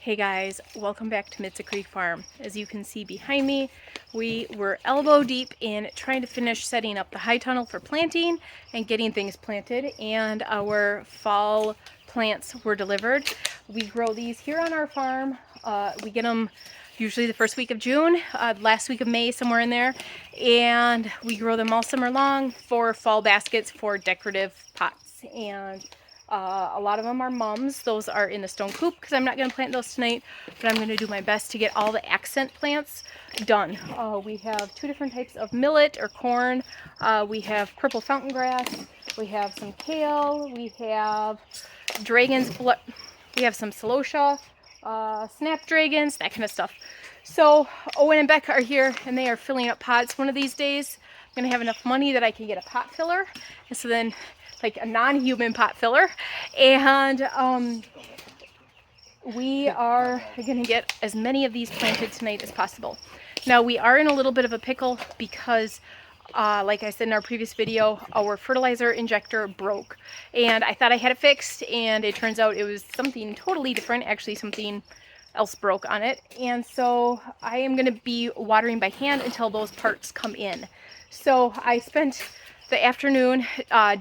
Hey guys, welcome back to Mitza Creek Farm. As you can see behind me, we were elbow deep in trying to finish setting up the high tunnel for planting and getting things planted, and our fall plants were delivered. We grow these here on our farm. We get them usually the first week of June, last week of May, somewhere in there, and we grow them all summer long for fall baskets for decorative pots. And a lot of them are mums. Those are in the stone coop because I'm not going to plant those tonight, but I'm going to do my best to get all the accent plants done. We have two different types of millet or corn. We have purple fountain grass. We have some kale. We have dragon's blood. We have some celosia, snapdragons, that kind of stuff. So Owen and Becca are here and they are filling up pots. One of these days I'm going to have enough money that I can get a pot filler. And so then like a non-human pot filler, and we are going to get as many of these planted tonight as possible. Now we are in a little bit of a pickle because like I said in our previous video, our fertilizer injector broke, and I thought I had it fixed, and it turns out it was something totally different, actually something else broke on it. And so I am going to be watering by hand until those parts come in. So I spent the afternoon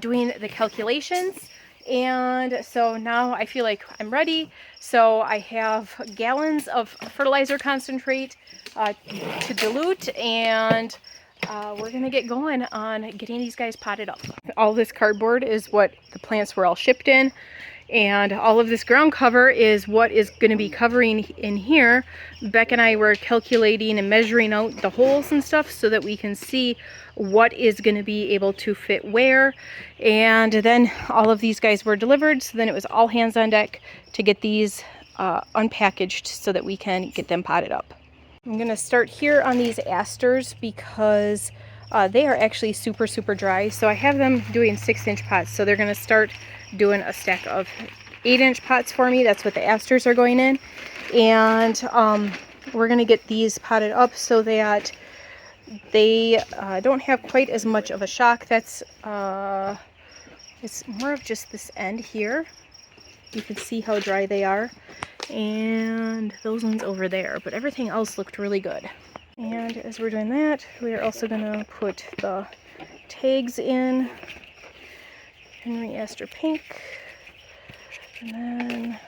doing the calculations, and so now I feel like I'm ready. So I have gallons of fertilizer concentrate to dilute, and we're gonna get going on getting these guys potted up. All this cardboard is what the plants were all shipped in, and all of this ground cover is what is going to be covering in here. Beck and I were calculating and measuring out the holes and stuff so that we can see what is going to be able to fit where. And then all of these guys were delivered, so then it was all hands on deck to get these unpackaged so that we can get them potted up. I'm going to start here on these asters because they are actually super dry. So I have them doing 6-inch pots, so they're going to start doing a stack of 8-inch pots for me. That's what the asters are going in, and we're going to get these potted up so that they don't have quite as much of a shock. That's it's more of just this end here. You can see how dry they are, and those ones over there, but everything else looked really good. And as we're doing that, we're also going to put the tags in. Henry Aster Pink, and then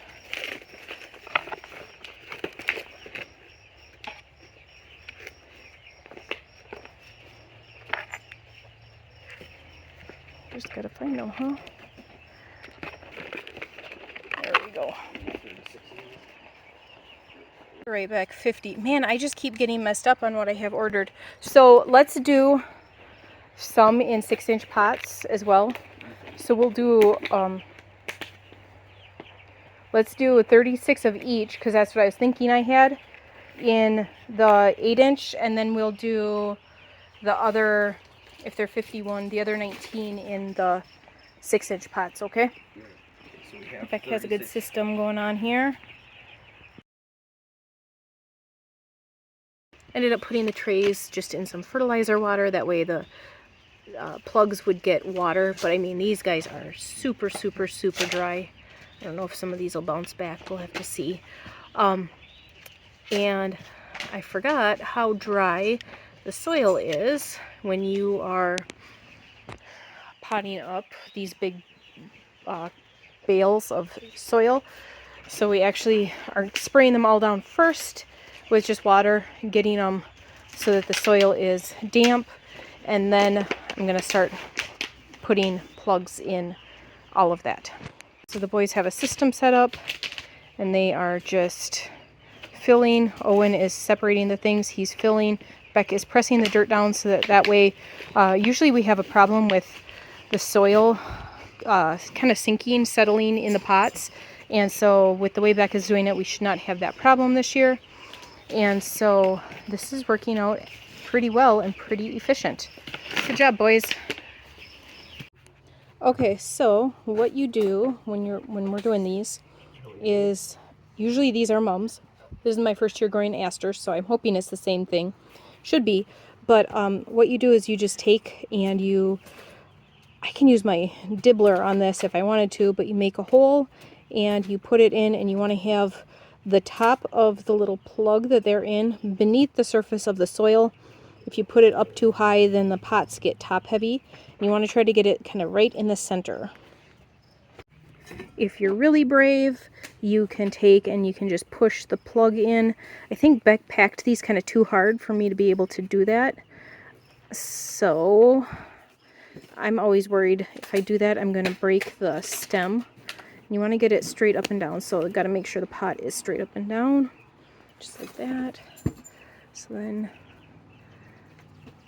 just gotta find them, huh? There we go. Right back 50. Man, I just keep getting messed up on what I have ordered. So let's do some in 6-inch pots as well. So we'll do, let's do 36 of each, because that's what I was thinking I had in the 8-inch, and then we'll do the other, if they're 51, the other 19 in the 6-inch pots, okay? So Beck has a good system going on here. Ended up putting the trays just in some fertilizer water, that way the plugs would get water, but I mean these guys are super dry. I don't know if some of these will bounce back, we'll have to see. And I forgot how dry the soil is when you are potting up these big bales of soil. So we actually are spraying them all down first with just water, getting them so that the soil is damp, and then I'm going to start putting plugs in all of that. So the boys have a system set up, and they are just filling. Owen is separating the things, he's filling. Beck is pressing the dirt down so that way, usually we have a problem with the soil kind of sinking, settling in the pots. And so with the way Beck is doing it, we should not have that problem this year. And so this is working out pretty well and pretty efficient. Good job, boys. Okay, so what you do when we're doing these is, usually these are mums. This is my first year growing asters, so I'm hoping it's the same thing. Should be. But what you do is you just take and I can use my dibbler on this if I wanted to, but you make a hole and you put it in, and you want to have the top of the little plug that they're in beneath the surface of the soil. If you put it up too high, then the pots get top heavy. You want to try to get it kind of right in the center. If you're really brave, you can take and you can just push the plug in. I think Beck packed these kind of too hard for me to be able to do that. So I'm always worried if I do that, I'm going to break the stem. You want to get it straight up and down, so I've got to make sure the pot is straight up and down, just like that. So then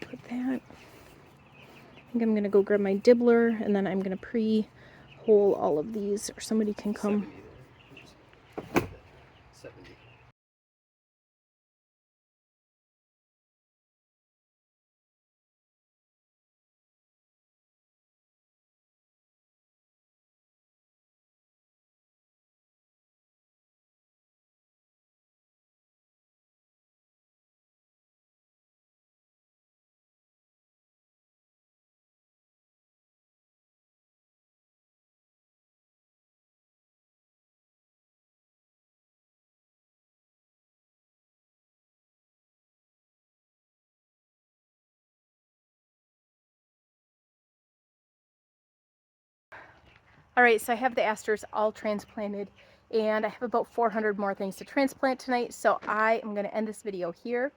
put that. I think I'm going to go grab my dibbler, and then I'm going to pre-hole all of these, or somebody can come. 70. Alright, so I have the asters all transplanted, and I have about 400 more things to transplant tonight, so I am going to end this video here.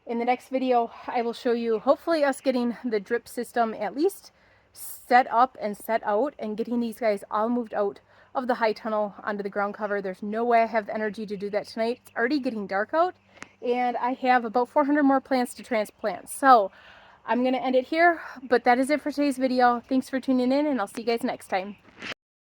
In the next video, I will show you hopefully us getting the drip system at least set up and set out and getting these guys all moved out of the high tunnel onto the ground cover. There's no way I have the energy to do that tonight. It's already getting dark out, and I have about 400 more plants to transplant. So I'm going to end it here, but that is it for today's video. Thanks for tuning in, and I'll see you guys next time.